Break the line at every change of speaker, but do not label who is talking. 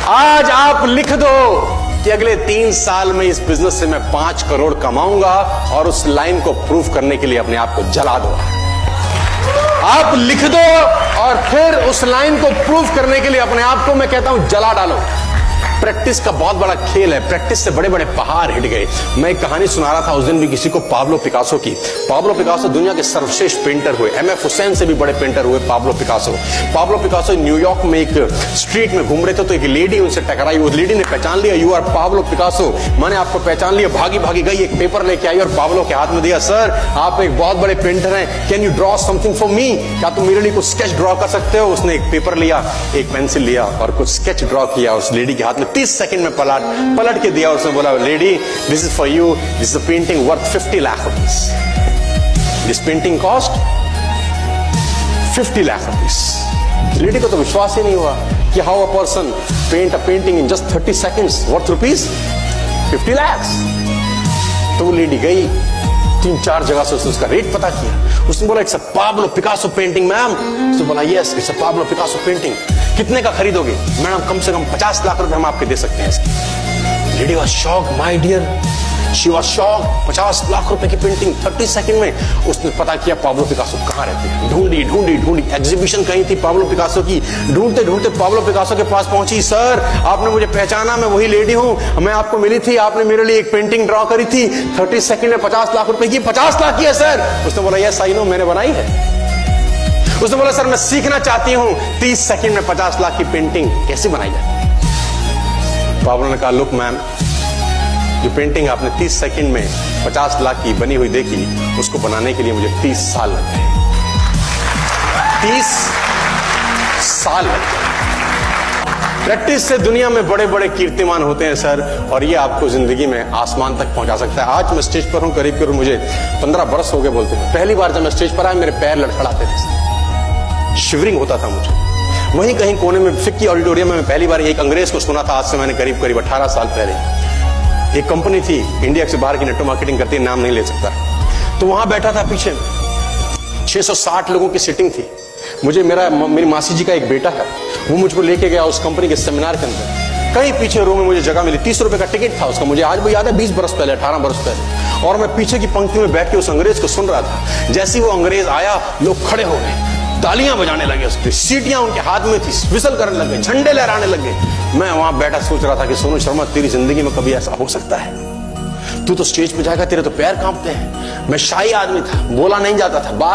आज आप लिख दो कि अगले 3 साल में इस बिजनेस से मैं 5 करोड़ कमाऊंगा, और उस लाइन को प्रूव करने के लिए अपने आप को जला दो। आप लिख दो और फिर उस लाइन को प्रूव करने के लिए अपने आप को, मैं कहता हूं, जला डालो। प्रैक्टिस का बहुत बड़ा खेल है। प्रैक्टिस से बड़े बड़े पहाड़ हिट गए। मैं एक कहानी सुना रहा था उस दिन भी किसी को, पाब्लो पिकासो की। पाब्लो पिकासो दुनिया के सर्वश्रेष्ठ पेंटर हुए। एमएफ हुसैन से भी बड़े पेंटर हुए Pablo Picasso. Pablo Picasso New York में एक स्ट्रीट में घूम रहे थे, तो एक लेडी उनसे टकराई। उस लेडी ने पहचान लिया, यू आर पाब्लो पिकासो, मैंने आपको पहचान लिया। भागी भागी गई, एक पेपर लेके आई और पाब्लो के हाथ में दिया। सर, आप एक बहुत बड़े पेंटर हैं, can you draw something for me? क्या तुम मेरे लिए कुछ स्केच ड्रॉ कर सकते हो? उसने एक पेपर लिया, एक पेंसिल लिया और कुछ स्केच ड्रॉ किया उस लेडी के हाथ में। 30 सेकंड में पलट के दिया। उसने बोला, lady, this is for you, this is a painting worth 50 lakh rupees. This painting cost 50 lakh rupees. Lady को तो विश्वास ही नहीं हुआ कि how a person paint a painting in just 30 seconds worth rupees 50 lakh. तो वो लेडी गई, 3-4 जगह से उसने उसका रेट पता किया। उसने बोला, it's a Pablo Picasso painting ma'am. उसने बोला, yes, it's a Pablo Picasso painting. कितने का खरीदोगे? मैडम, कम से कम 50 लाख रुपए हम आपके दे सकते हैं इसकी। Lady was shock, my dear, she was shock. 50 lakh रुपए की पेंटिंग 30 सेकंड में। उसने पता किया पाब्लो पिकासो कहां रहते हैं। ढूंढी ढूंढी ढूंढी, एग्जीबिशन कहीं थी पाब्लो पिकासो की। ढूंढते ढूंढते पाब्लो पिकासो के पास पहुंची। सर, आपने मुझे पहचाना, मैं वही लेडी हूं, मैं आपको मिली थी, आपने मेरे लिए एक पेंटिंग ड्रॉ करी थी 30 सेकंड में 50 लाख रुपए की। 50 लाख की है सर? उसने बोला, यस आई नो, मैंने बनाई है। उसने बोला, सर मैं सीखना चाहती हूं 30 सेकंड में 50 लाख की पेंटिंग कैसे बनाई जाती है। पाब्लो ने कहा, लुक मैम, जो पेंटिंग आपने 30 सेकंड में 50 लाख की बनी हुई देखी, उसको बनाने के लिए मुझे 30 साल लग गए। 30 साल लग गए। प्रैक्टिस से दुनिया में बड़े बड़े कीर्तिमान होते हैं सर, और ये आपको जिंदगी में आसमान तक पहुंचा सकता है। आज मैं स्टेज पर हूं, करीब करीब मुझे 15 बरस हो गए बोलते हैं। पहली बार जब मैं स्टेज पर आया, मेरे पैर लड़खड़ाते थे, शिवरिंग होता था मुझे। वहीं कहीं कोने में फिक्की ऑडिटोरियम में मैं पहली बार एक अंग्रेज को सुना था। आज से मैंने करीब करीब 18 साल पहले। एक कंपनी थी इंडिया से बाहर की, नेटवर्क मार्केटिंग करती है, नाम नहीं ले सकता। तो वहां बैठा था पीछे, 660 लोगों की सीटिंग थी। मुझे मेरी मासी जी का एक बेटा है, वो मुझको लेके गया उस कंपनी के सेमिनार के अंदर। कहीं पीछे रो में मुझे जगह मिली। 30 रुपए का टिकट था उसका, मुझे आज भी याद है, 20 बरस पहले, 18 बरस पहले। और मैं पीछे की पंक्ति में बैठ के उस अंग्रेज को सुन रहा था। जैसे ही वो अंग्रेज आया, लोग खड़े हो गए, तालियां बजाने लगे, उसकी सीटियां उनके हाथ में थी, विसल करने लगे, झंडे लहराने लगे। मैं वहां बैठा सोच रहा था कि सोनू शर्मा, तेरी जिंदगी में कभी ऐसा हो सकता है? तू तो स्टेज पे जाएगा, तेरे तो पैर कांपते हैं। मैं शाही आदमी था, बोला नहीं जाता था।